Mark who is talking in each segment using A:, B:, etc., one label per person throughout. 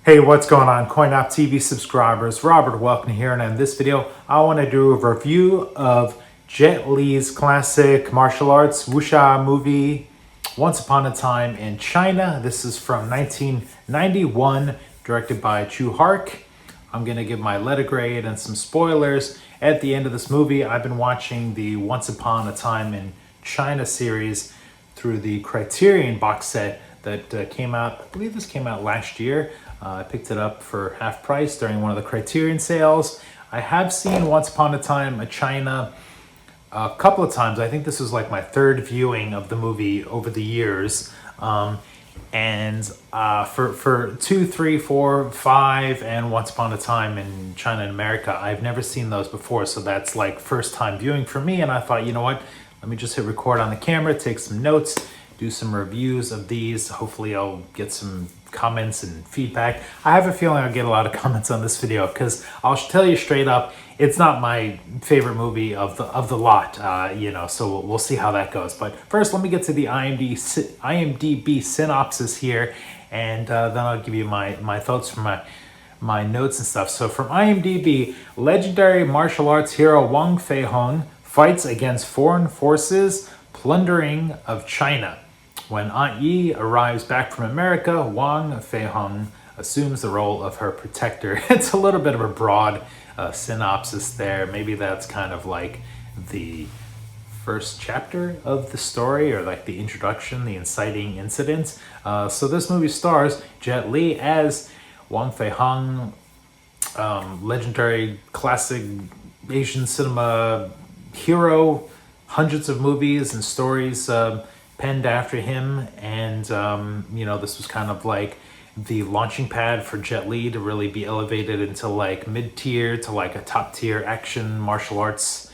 A: Hey, what's going on, CoinOp TV subscribers? Robert Welcome here, and in this video, I want to do a review of Jet Li's classic martial arts wuxia movie, Once Upon a Time in China. This is from 1991, directed by Tsui Hark. I'm going to give my letter grade and some spoilers at the end of this movie. I've been watching the Once Upon a Time in China series through the Criterion box set that came out, I believe this came out last year. I picked it up for half price during one of the Criterion sales. I have seen Once Upon a Time in China a couple of times. I think this was like my third viewing of the movie over the years. For 2, 3, 4, 5, and Once Upon a Time in China and America, I've never seen those before. So that's like first time viewing for me. And I thought, you know what? Let me just hit record on the camera, take some notes, do some reviews of these. Hopefully I'll get some comments and feedback. I have a feeling I'll get a lot of comments on this video because I'll tell you straight up, it's not my favorite movie of the lot, so we'll see how that goes. But first, let me get to the IMDb synopsis here, and then I'll give you my thoughts from my notes and stuff. So from IMDb, legendary martial arts hero Wong Fei-Hung fights against foreign forces plundering of China. When Aunt Yi arrives back from America, Wong Fei-Hung assumes the role of her protector. It's a little bit of a broad synopsis there. Maybe that's kind of like the first chapter of the story, or like the introduction, the inciting incidents. So this movie stars Jet Li as Wong Fei-Hung, legendary classic Asian cinema hero, hundreds of movies and stories penned after him, and this was kind of like the launching pad for Jet Li to really be elevated into like mid-tier to like a top-tier action martial arts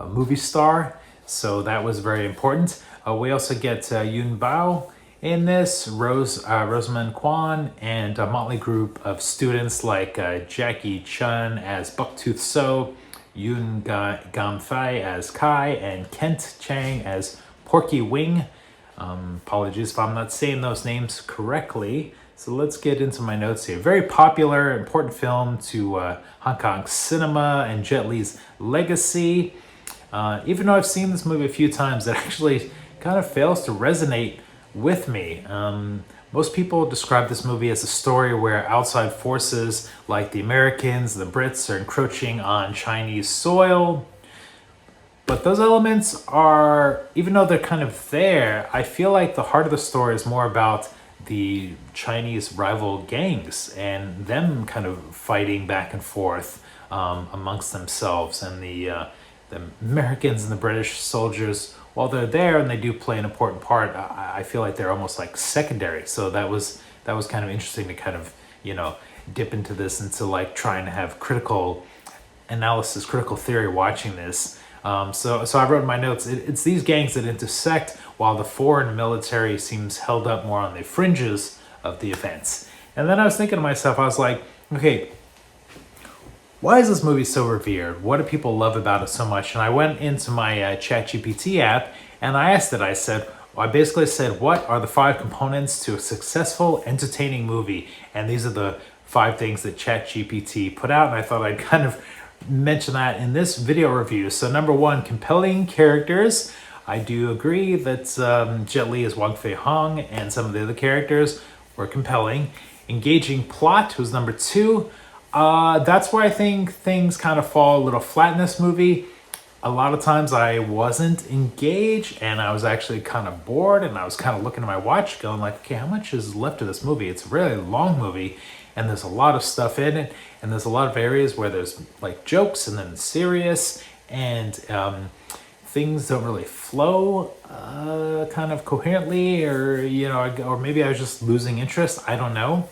A: movie star. So that was very important. We also get Yuen Biao in this, Rosamund Kwan, and a motley group of students like Jacky Cheung as Bucktooth So, Yuen Gam-Fai as Kai, and Kent Chang as Porky Wing. Apologies if I'm not saying those names correctly. So let's get into my notes here. Very popular, important film to Hong Kong cinema and Jet Li's legacy. Even though I've seen this movie a few times, it actually kind of fails to resonate with me. Most people describe this movie as a story where outside forces like the Americans, the Brits, are encroaching on Chinese soil. But those elements are, even though they're kind of there, I feel like the heart of the story is more about the Chinese rival gangs and them kind of fighting back and forth amongst themselves. And the Americans and the British soldiers, while they're there and they do play an important part, I feel like they're almost like secondary. So that was kind of interesting to kind of, dip into this, into like trying to have critical analysis, critical theory watching this. So I wrote in my notes, it's these gangs that intersect while the foreign military seems held up more on the fringes of the events. And then I was thinking to myself, I was like, okay, why is this movie so revered? What do people love about it so much? And I went into my ChatGPT app and I basically said, what are the 5 components to a successful, entertaining movie? And these are the 5 things that ChatGPT put out. And I thought I'd kind of mention that in this video review. So number 1, compelling characters. I do agree that Jet Li as Wong Fei-Hung and some of the other characters were compelling. Engaging plot was number 2. That's where I think things kind of fall a little flat in this movie. A lot of times I wasn't engaged and I was actually kind of bored, and I was kind of looking at my watch going like, okay, how much is left of this movie? It's a really long movie and there's a lot of stuff in it, and there's a lot of areas where there's like jokes and then serious, and things don't really flow kind of coherently, or maybe I was just losing interest. I don't know.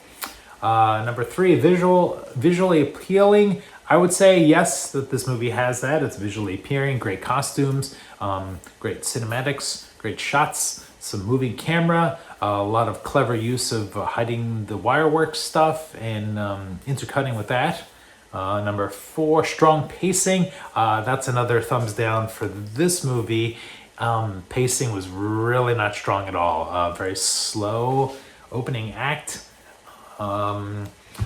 A: Number 3, visually appealing. I would say yes, that this movie has that. It's visually appealing, great costumes, great cinematics, great shots, some moving camera, a lot of clever use of hiding the wirework stuff and intercutting with that. Number 4, strong pacing. That's another thumbs down for this movie. Pacing was really not strong at all. Very slow opening act.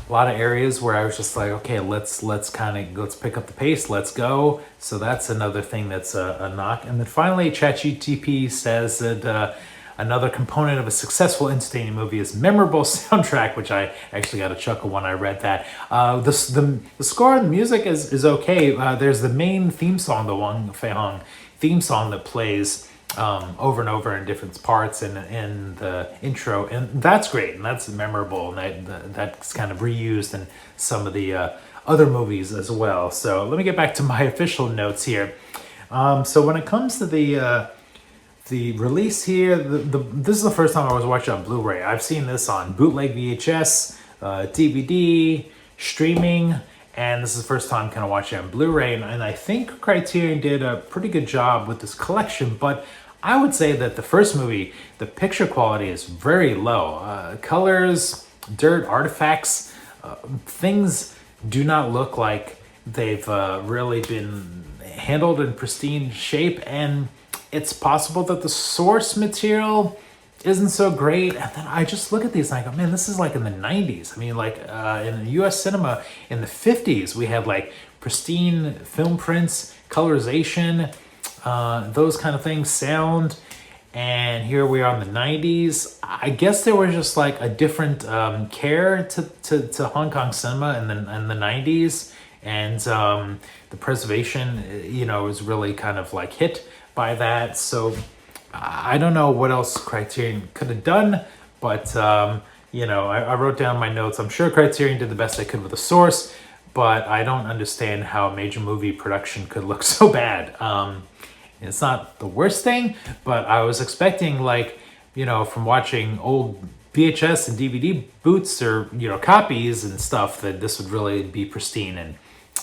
A: a lot of areas where I was just like, okay, let's pick up the pace, let's go. So that's another thing that's a knock. And then finally, ChatGPT says that another component of a successful, entertaining movie is memorable soundtrack, which I actually got a chuckle when I read that. The score and the music is okay. There's the main theme song, the Wong Fei-Hung theme song that plays over and over in different parts and in the intro, and that's great and that's memorable, and that's kind of reused in some of the other movies as well. So let me get back to my official notes here. So when it comes to the release here, this is the first time I was watching on Blu-ray. I've seen this on bootleg VHS, DVD, streaming, and this is the first time kind of watching on Blu-ray. And I think Criterion did a pretty good job with this collection, but I would say that the first movie, the picture quality is very low. Colors, dirt, artifacts, things do not look like they've really been handled in pristine shape, and it's possible that the source material isn't so great. And then I just look at these and I go, man, this is like in the 90s. I mean, like in US cinema in the 50s, we had like pristine film prints, colorization, those kind of things, sound. And here we are in the 90s. I guess there was just like a different care to Hong Kong cinema in the 90s. And the preservation, was really kind of like hit by that. So I don't know what else Criterion could have done, but I wrote down my notes. I'm sure Criterion did the best they could with the source, but I don't understand how a major movie production could look so bad. It's not the worst thing, but I was expecting, from watching old VHS and DVD boots or copies and stuff, that this would really be pristine, and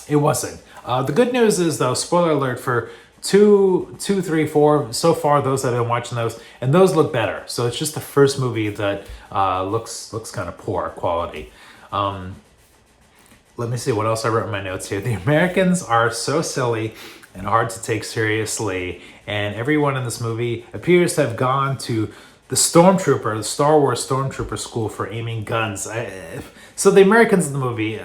A: it wasn't. The good news is, though, spoiler alert for 2, 3, 4. So far, those that have been watching those, and those look better. So it's just the first movie that looks kind of poor quality. Let me see what else I wrote in my notes here. The Americans are so silly and hard to take seriously, and everyone in this movie appears to have gone to the Stormtrooper, the Star Wars Stormtrooper school for aiming guns. So the Americans in the movie,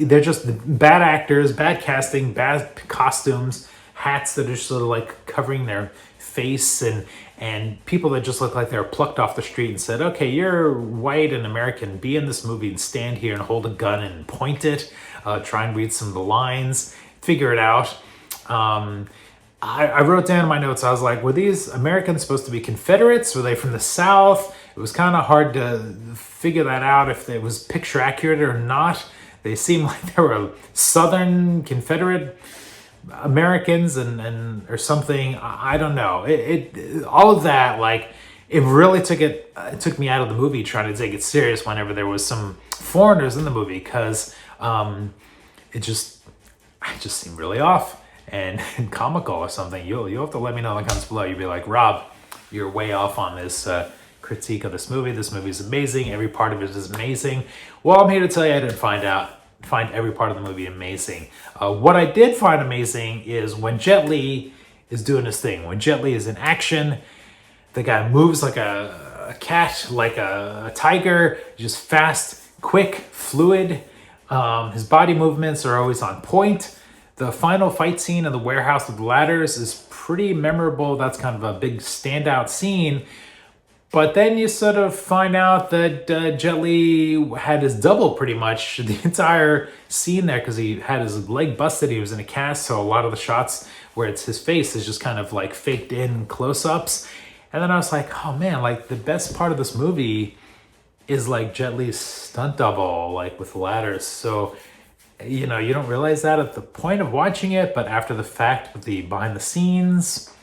A: they're just bad actors, bad casting, bad costumes, hats that are sort of like covering their face, and people that just look like they were plucked off the street and said, okay, you're white and American, be in this movie and stand here and hold a gun and point it, try and read some of the lines, figure it out. I wrote down in my notes, I was like, were these Americans supposed to be Confederates? Were they from the South? It was kind of hard to figure that out if it was picture accurate or not. They seemed like they were Southern Confederate Americans and or something. I don't know. It all of that, it really took me out of the movie trying to take it serious whenever there was some foreigners in the movie, because it just seemed really off and comical or something. You'll have to let me know in the comments below. You'll be like, Rob, you're way off on this critique of this movie. This movie is amazing. Every part of it is amazing. Well, I'm here to tell you I didn't find every part of the movie amazing. What I did find amazing is when Jet Li is doing his thing. When Jet Li is in action, the guy moves like a cat, like a tiger, just fast, quick, fluid. His body movements are always on point. The final fight scene in the warehouse with the ladders is pretty memorable. That's kind of a big standout scene. But then you sort of find out that Jet Li had his double pretty much the entire scene there, because he had his leg busted. He was in a cast, so a lot of the shots where it's his face is just kind of like faked in close-ups. And then I was like, oh man, the best part of this movie is Jet Li's stunt double, with ladders. So, you don't realize that at the point of watching it, but after the fact with the behind the scenes,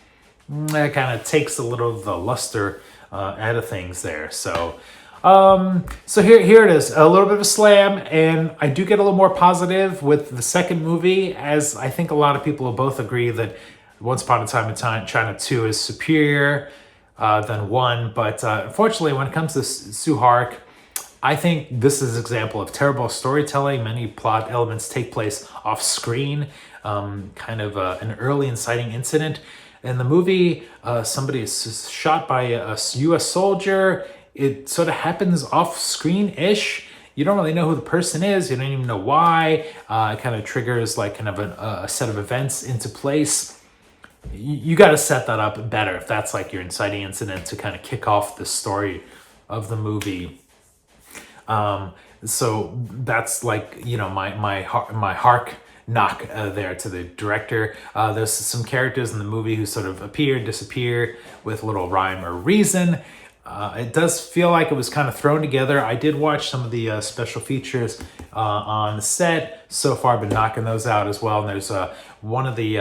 A: that kind of takes a little of the luster out of things there. So here it is, a little bit of a slam, and I do get a little more positive with the second movie, as I think a lot of people will both agree that Once Upon a Time in China 2 is superior than 1. But unfortunately, when it comes to Tsui Hark, I think this is an example of terrible storytelling. Many plot elements take place off screen, kind of an early inciting incident. In the movie, somebody is shot by a U.S. soldier. It sort of happens off screen-ish. you don't really know who the person is. You don't even know why. It kind of triggers like kind of a set of events into place. You got to set that up better if that's like your inciting incident to kind of kick off the story of the movie. So that's like, you know, my Hark knock there to the director. There's some characters in the movie who sort of appear, disappear with little rhyme or reason. It does feel like it was kind of thrown together. I did watch some of the special features on the set. So far, I've been knocking those out as well. And there's one of the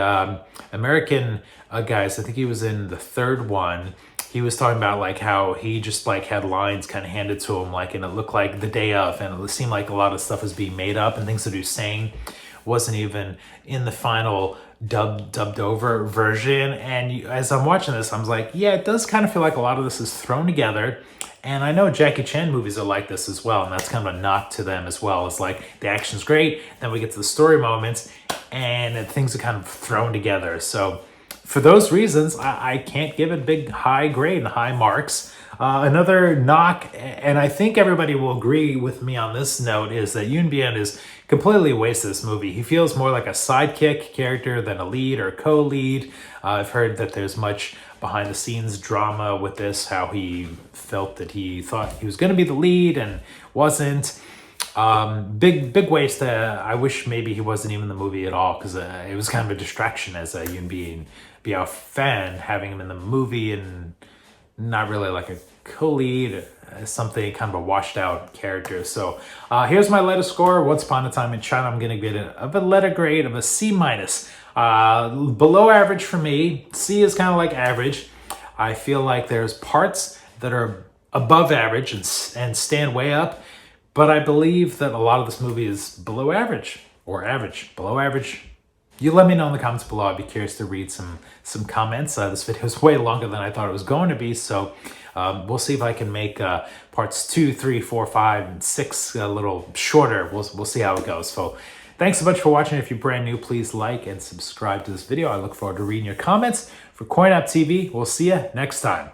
A: American guys, I think he was in the third one. He was talking about like how he just like had lines kind of handed to him, like, and it looked like the day of, and it seemed like a lot of stuff was being made up and things that he was saying wasn't even in the final dubbed over version. And as I'm watching this, I'm like, yeah, it does kind of feel like a lot of this is thrown together. And I know Jacky Cheung movies are like this as well, and that's kind of a knock to them as well. It's like the action's great, then we get to the story moments, and things are kind of thrown together. So for those reasons, I can't give it big high grade and high marks. Another knock, and I think everybody will agree with me on this note, is that Yuen Biao is completely wasted this movie. He feels more like a sidekick character than a lead or co-lead. I've heard that there's much behind the scenes drama with this, how he felt that he thought he was going to be the lead and wasn't. Big waste. I wish maybe he wasn't even in the movie at all, because it was kind of a distraction as a Yuen Biao fan, having him in the movie and not really like a co-lead, something kind of a washed out character. So here's my letter score. Once Upon a Time in China, I'm going to give it a letter grade of a C-. Below average for me. C is kind of like average. I feel like there's parts that are above average and stand way up, but I believe that a lot of this movie is below average or average, below average. You let me know in the comments below. I'd be curious to read some comments. This video is way longer than I thought it was going to be, so we'll see if I can make parts 2, 3, 4, 5, and 6 a little shorter. We'll see how it goes. So thanks so much for watching. If you're brand new, please like and subscribe to this video. I look forward to reading your comments. For CoinUp TV, we'll see you next time.